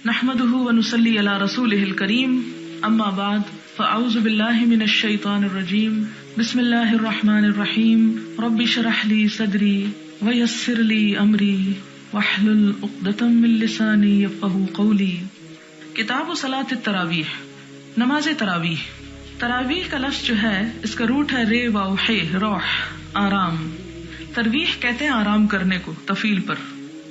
نحمده ونصلي على رسوله الكريم اما بعد فاعوذ بالله من الشيطان الرجيم بسم الله الرحمن الرحيم رب اشرح لي صدري ويسر لي امري واحلل عقدة من لساني يفقهوا قولي۔ کتاب صلاۃ التراویح، نماز تراویح۔ تراویح کا لفظ جو ہے اس کا روٹ ہے رے واو ہے، روح، آرام۔ ترویح کہتے ہیں آرام کرنے کو تفیل پر،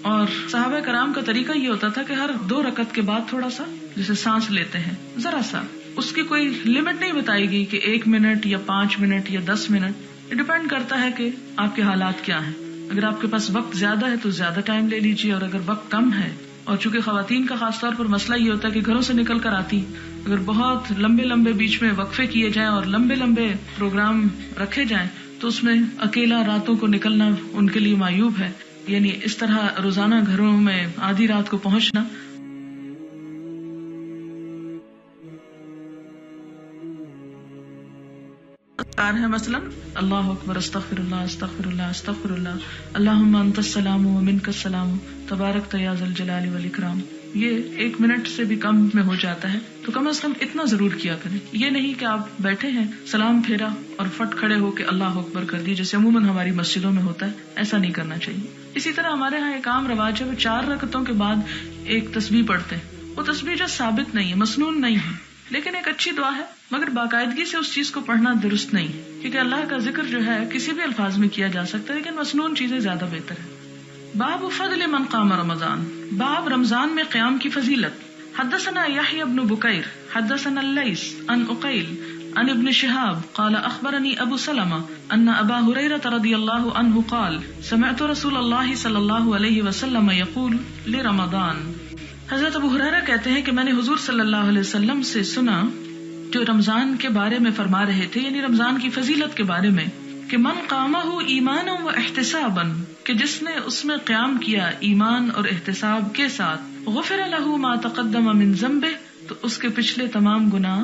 اور صحابہ کرام کا طریقہ یہ ہوتا تھا کہ ہر 2 رکعت کے بعد تھوڑا سا جیسے سانس لیتے ہیں ذرا سا، اس کی کوئی لمٹ نہیں بتائی گئی کہ 1 منٹ یا 5 منٹ یا 10 منٹ، یہ ڈیپینڈ کرتا ہے کہ آپ کے حالات کیا ہیں۔ اگر آپ کے پاس وقت زیادہ ہے تو زیادہ ٹائم لے لیجیے، اور اگر وقت کم ہے، اور چونکہ خواتین کا خاص طور پر مسئلہ یہ ہوتا ہے کہ گھروں سے نکل کر آتی، اگر بہت لمبے لمبے بیچ میں وقفے کیے جائیں اور لمبے لمبے پروگرام رکھے جائیں تو اس میں اکیلا راتوں کو نکلنا ان کے لیے معیوب ہے، یعنی اس طرح روزانہ گھروں میں آدھی رات کو پہنچنا۔ ہے مثلا اللہ اکبر، استغفر اللہ استغفر اللہ استغفر اللہ، اللہم انت السلام و منک السلام تبارک یا ذا الجلال والاکرام۔ یہ 1 منٹ سے بھی کم میں ہو جاتا ہے، تو کم از کم اتنا ضرور کیا کریں۔ یہ نہیں کہ آپ بیٹھے ہیں، سلام پھیرا اور فٹ کھڑے ہو کے اللہ اکبر کر دی، جیسے عموماً ہماری مسجدوں میں ہوتا ہے، ایسا نہیں کرنا چاہیے۔ اسی طرح ہمارے ہاں ایک عام رواج ہے، 4 رکعتوں کے بعد ایک تسبیح پڑھتے ہیں۔ وہ تسبیح جو ثابت نہیں ہے، مسنون نہیں ہے، لیکن ایک اچھی دعا ہے، مگر باقاعدگی سے اس چیز کو پڑھنا درست نہیں ہے، کیونکہ اللہ کا ذکر جو ہے کسی بھی الفاظ میں کیا جا سکتا ہے، لیکن مسنون چیزیں زیادہ بہتر ہیں۔ باب فضل من قام رمضان، باب رمضان میں قیام کی فضیلت۔ حدثنا يحيى بن بكير حدثنا الليث عن عقيل عن ابن شهاب قال اخبرني ابو سلمة ان ابا هريرة رضي الله عنه قال سمعت رسول الله صلى الله عليه وسلم يقول لرمضان۔ حضرت ابو ہریرہ کہتے ہیں کہ میں نے حضور صلی اللہ علیہ وسلم سے سنا جو رمضان کے بارے میں فرما رہے تھے، یعنی رمضان کی فضیلت کے بارے میں، کہ من قامہ ایمانا و احتسابا، کہ جس نے اس میں قیام کیا ایمان اور احتساب کے ساتھ، غفر لہ ما تقدم من ذنبہ، تو اس کے پچھلے تمام گناہ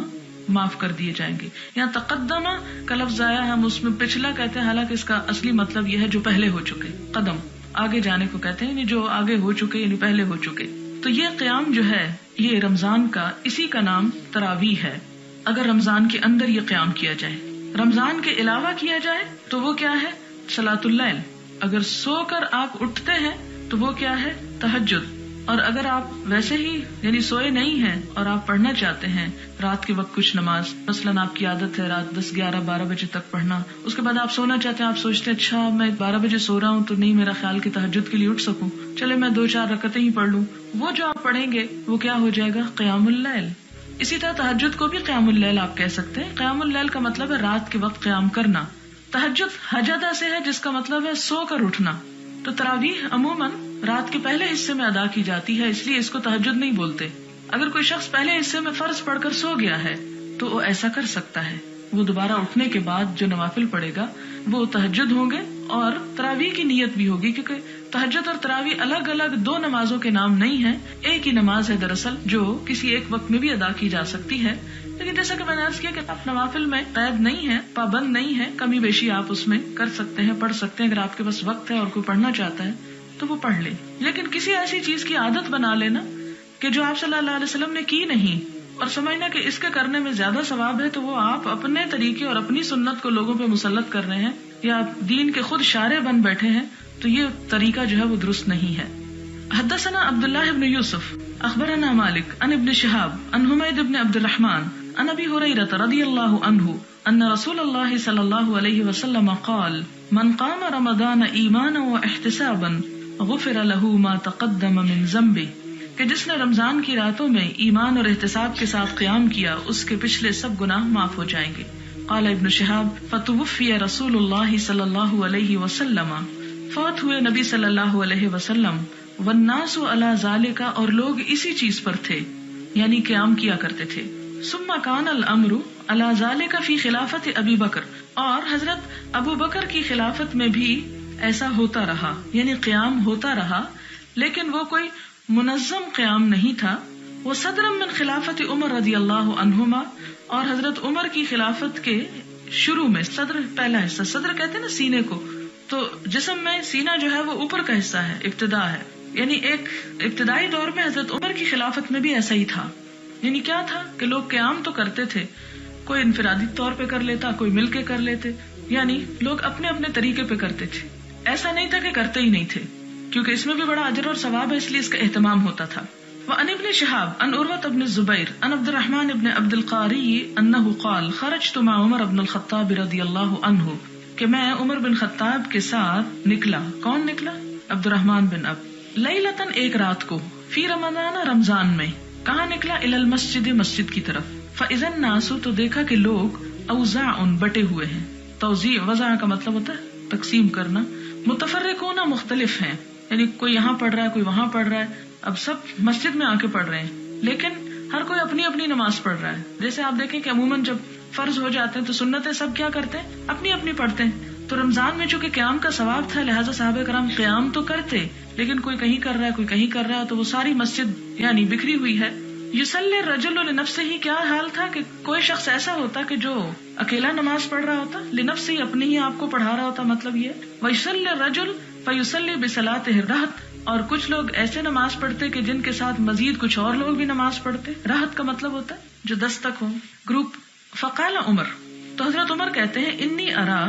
معاف کر دیے جائیں گے۔ یہاں تقدم کا لفظ آیا، ہم اس میں پچھلا کہتے ہیں، حالانکہ اس کا اصلی مطلب یہ ہے جو پہلے ہو چکے، قدم آگے جانے کو کہتے ہیں، یعنی جو آگے ہو چکے، یعنی پہلے ہو چکے۔ تو یہ قیام جو ہے یہ رمضان کا، اسی کا نام تراویح ہے۔ اگر رمضان کے اندر یہ قیام کیا جائے، رمضان کے علاوہ کیا جائے تو وہ کیا ہے؟ صلاۃ اللیل۔ اگر سو کر آپ اٹھتے ہیں تو وہ کیا ہے؟ تہجد۔ اور اگر آپ ویسے ہی یعنی سوئے نہیں ہیں اور آپ پڑھنا چاہتے ہیں رات کے وقت کچھ نماز، مثلاً آپ کی عادت ہے رات 10، 11، 12 بجے تک پڑھنا، اس کے بعد آپ سونا چاہتے ہیں، آپ سوچتے ہیں اچھا میں 12 بجے سو رہا ہوں تو نہیں میرا خیال کہ تہجد کے لیے اٹھ سکوں، چلے میں 2-4 رکعتیں ہی پڑھ لوں، وہ جو آپ پڑھیں گے وہ کیا ہو جائے گا؟ قیام اللیل۔ اسی طرح تہجد کو بھی قیام اللیل آپ کہہ سکتے ہیں۔ قیام اللیل کا مطلب ہے رات کے وقت قیام کرنا۔ تہجد حجدہ سے ہے، جس کا مطلب ہے سو کر اٹھنا۔ تو تراویح عموماً رات کے پہلے حصے میں ادا کی جاتی ہے، اس لیے اس کو تہجد نہیں بولتے۔ اگر کوئی شخص پہلے حصے میں فرض پڑھ کر سو گیا ہے تو وہ ایسا کر سکتا ہے، وہ دوبارہ اٹھنے کے بعد جو نوافل پڑھے گا وہ تہجد ہوں گے اور تراویح کی نیت بھی ہوگی، کیونکہ تہجد اور تراویح الگ الگ 2 نمازوں کے نام نہیں ہیں، ایک ہی نماز ہے دراصل، جو کسی ایک وقت میں بھی ادا کی جا سکتی ہے۔ لیکن جیسا کہ میں نے عرض کیا کہ آپ نوافل میں قید نہیں ہے، پابند نہیں ہے، کمی بیشی آپ اس میں کر سکتے ہیں، پڑھ سکتے ہیں۔ اگر آپ کے پاس وقت ہے اور کوئی پڑھنا چاہتا ہے تو وہ پڑھ لے، لیکن کسی ایسی چیز کی عادت بنا لینا کہ جو آپ صلی اللہ علیہ وسلم نے کی نہیں اور سمجھنا کہ اس کے کرنے میں زیادہ ثواب ہے، تو وہ آپ اپنے طریقے اور اپنی سنت کو لوگوں پہ مسلط کر رہے ہیں، یا آپ دین کے خود شارع بن بیٹھے ہیں، تو یہ طریقہ جو ہے وہ درست نہیں ہے۔ حدثنا عبداللہ بن یوسف اخبرنا مالک عن ابن شہاب عن حمید بن عبد الرحمن عن ابی ہریرہ رضی اللہ عنہ ان رسول اللہ صلی اللہ علیہ وسلم قال من قام رمضان ایمانا و احتسابا غفر لہ ما تقدم من ذنبہ، کہ جس نے رمضان کی راتوں میں ایمان اور احتساب کے ساتھ قیام کیا اس کے پچھلے سب گناہ معاف ہو جائیں گے۔ قال ابن شہاب فتوفی رسول اللہ صلی اللہ علیہ وسلم، فوت ہوئے نبی صلی اللہ علیہ وسلم، والناس علی ذالک، اور لوگ اسی چیز پر تھے یعنی قیام کیا کرتے تھے۔ ثم کان الامر علی ذالک فی خلافت ابی بکر، اور حضرت ابو بکر کی خلافت میں بھی ایسا ہوتا رہا، یعنی قیام ہوتا رہا، لیکن وہ کوئی منظم قیام نہیں تھا۔ وہ صدر من خلافت عمر رضی اللہ عنہما، اور حضرت عمر کی خلافت کے شروع میں، صدر پہلا حصہ، صدر کہتے ہیں نا سینے کو، تو جسم میں سینہ جو ہے وہ اوپر کا حصہ ہے، ابتدا ہے، یعنی ایک ابتدائی دور میں حضرت عمر کی خلافت میں بھی ایسا ہی تھا. یعنی کیا تھا کہ لوگ قیام تو کرتے تھے، کوئی انفرادی طور پہ کر لیتا، کوئی مل کے کر لیتے، یعنی لوگ اپنے اپنے طریقے پہ کرتے تھے. ایسا نہیں تھا کہ کرتے ہی نہیں تھے، کیونکہ اس میں بھی بڑا اجر اور ثواب ہے، اس لیے اس کا اہتمام ہوتا تھا. وعن ابن شهاب عن عروة بن الزبير عن عبد الرحمن بن عبد القاري انه قال خرجت مع عمر بن الخطاب رضی اللہ عنہ، کہ میں عمر بن خطاب کے ساتھ نکلا. کون نکلا؟ عبد الرحمن بن لیلتن، ایک رات کو، فی رمضان، رمضان میں. کہاں نکلا؟ الی المسجد، مسجد کی طرف. فاذا الناس، تو دیکھا کہ لوگ، اوزاع، بٹے ہوئے ہیں. توزیع، وضع کا مطلب ہوتا ہے تقسیم کرنا. متفرقون، مختلف ہیں، یعنی کوئی یہاں پڑھ رہا ہے، کوئی وہاں پڑھ رہا ہے. اب سب مسجد میں آ کے پڑھ رہے ہیں، لیکن ہر کوئی اپنی اپنی نماز پڑھ رہا ہے. جیسے آپ دیکھیں کہ عموماً جب فرض ہو جاتے ہیں تو سنتیں سب کیا کرتے ہیں؟ اپنی اپنی پڑھتے ہیں. تو رمضان میں چونکہ قیام کا ثواب تھا، لہٰذا صحابہ کرام قیام تو کرتے، لیکن کوئی کہیں کر رہا ہے، کوئی کہیں کر رہا ہے، تو وہ ساری مسجد یعنی بکھری ہوئی ہے. یصلی الرجل لنفسہ، کیا حال تھا کہ کوئی شخص ایسا ہوتا کہ جو اکیلا نماز پڑھ رہا ہوتا، لنفسہ، اپنے ہی آپ کو پڑھا رہا ہوتا. مطلب یہ، ویصلی الرجل فیصلی بصلاۃہ الرہط، اور کچھ لوگ ایسے نماز پڑھتے کہ جن کے ساتھ مزید کچھ اور لوگ بھی نماز پڑھتے. رہط کا مطلب ہوتا ہے جو 10 تک ہو، گروپ. فقال عمر، تو حضرت عمر کہتے ہیں، انی ارا،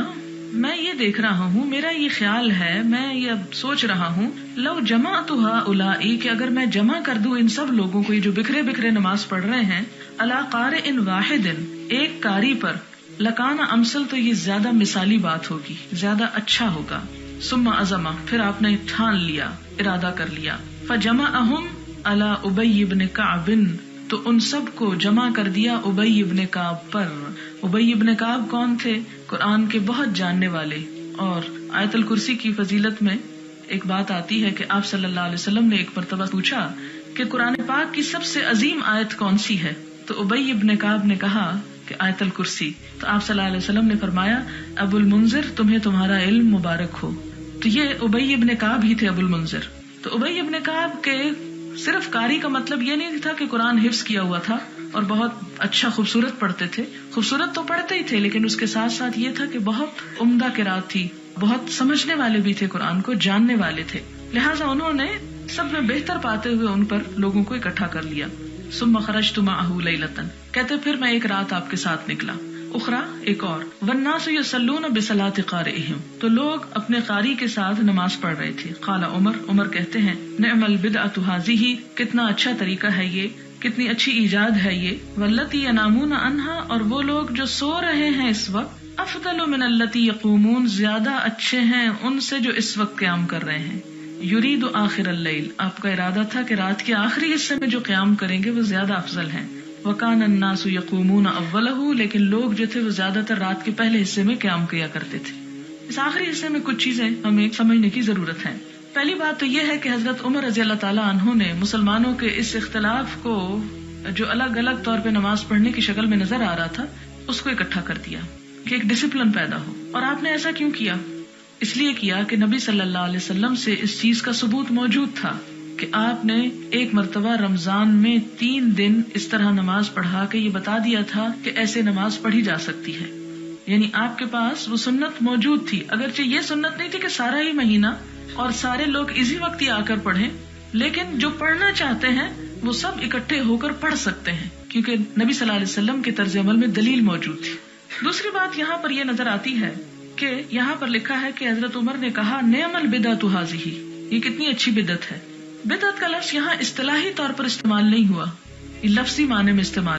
میں یہ دیکھ رہا ہوں، میرا یہ خیال ہے، میں یہ اب سوچ رہا ہوں، لو جمعت ہؤلاء، کہ اگر میں جمع کر دوں ان سب لوگوں کو، یہ جو بکھرے بکھرے نماز پڑھ رہے ہیں، علی قارئ واحد، ایک قاری پر، لکان امثل، تو یہ زیادہ مثالی بات ہوگی، زیادہ اچھا ہوگا. ثم عزم، پھر آپ نے ٹھان لیا، ارادہ کر لیا. فجمعہم علی ابی بن کعب، تو ان سب کو جمع کر دیا ابی بن کعب پر. ابی بن کعب کون تھے؟ قرآن کے بہت جاننے والے. اور آیت الکرسی کی فضیلت میں ایک بات آتی ہے کہ آپ صلی اللہ علیہ وسلم نے ایک مرتبہ پوچھا کہ قرآن پاک کی سب سے عظیم آیت کون سی ہے؟ تو ابی بن کعب نے کہا کہ آیت الکرسی. تو آپ صلی اللہ علیہ وسلم نے فرمایا، ابو المنذر، تمہیں تمہارا علم مبارک ہو. تو یہ ابی بن کعب ہی تھے، ابو المنذر. تو ابی بن کعب کے صرف قاری کا مطلب یہ نہیں تھا کہ قرآن حفظ کیا ہوا تھا اور بہت اچھا خوبصورت پڑھتے تھے. خوبصورت تو پڑھتے ہی تھے، لیکن اس کے ساتھ ساتھ یہ تھا کہ بہت عمدہ قرات تھی، بہت سمجھنے والے بھی تھے، قرآن کو جاننے والے تھے. لہٰذا انہوں نے سب میں بہتر پاتے ہوئے ان پر لوگوں کو اکٹھا کر لیا. ثم خرجت معه لیلۃ، کہتے پھر میں ایک رات آپ کے ساتھ نکلا. اخرى، ایک اور. والناس یصلون بصلاۃ قارئہم، تو لوگ اپنے قاری کے ساتھ نماز پڑھ رہے تھے. قال عمر، عمر کہتے ہیں، نعم البدعۃ ھذہ، کتنا اچھا طریقہ ہے یہ، کتنی اچھی ایجاد ہے یہ. واللتی ینامون عنہا، اور وہ لوگ جو سو رہے ہیں اس وقت، افضل من اللتی یقومون، زیادہ اچھے ہیں ان سے جو اس وقت قیام کر رہے ہیں. یرید آخر اللیل، آپ کا ارادہ تھا کہ رات کے آخری حصے میں جو قیام کریں گے وہ زیادہ افضل ہیں. وکان الناس یقومون اولہ، لیکن لوگ جو تھے وہ زیادہ تر رات کے پہلے حصے میں قیام کیا کرتے تھے. اس آخری حصے میں کچھ چیزیں ہمیں سمجھنے کی ضرورت ہے. پہلی بات تو یہ ہے کہ حضرت عمر رضی اللہ تعالیٰ عنہ نے مسلمانوں کے اس اختلاف کو جو الگ الگ طور پہ نماز پڑھنے کی شکل میں نظر آ رہا تھا، اس کو اکٹھا کر دیا کہ ایک ڈسپلن پیدا ہو. اور آپ نے ایسا کیوں کیا؟ اس لیے کیا کہ نبی صلی اللہ علیہ وسلم سے اس چیز کا ثبوت موجود تھا کہ آپ نے ایک مرتبہ رمضان میں 3 دن اس طرح نماز پڑھا کے یہ بتا دیا تھا کہ ایسے نماز پڑھی جا سکتی ہے. یعنی آپ کے پاس وہ سنت موجود تھی، اگرچہ یہ سنت نہیں تھی کہ سارا ہی مہینہ اور سارے لوگ اسی وقت ہی آ کر پڑھیں، لیکن جو پڑھنا چاہتے ہیں وہ سب اکٹھے ہو کر پڑھ سکتے ہیں، کیونکہ نبی صلی اللہ علیہ وسلم کے طرز عمل میں دلیل موجود تھی. دوسری بات یہاں پر یہ نظر آتی ہے کہ یہاں پر لکھا ہے کہ حضرت عمر نے کہا، نعم البدعۃ ھذہ، یہ کتنی اچھی بدعت ہے. بدعت کا لفظ یہاں اصطلاحی طور پر استعمال نہیں ہوا، یہ لفظی معنی میں استعمال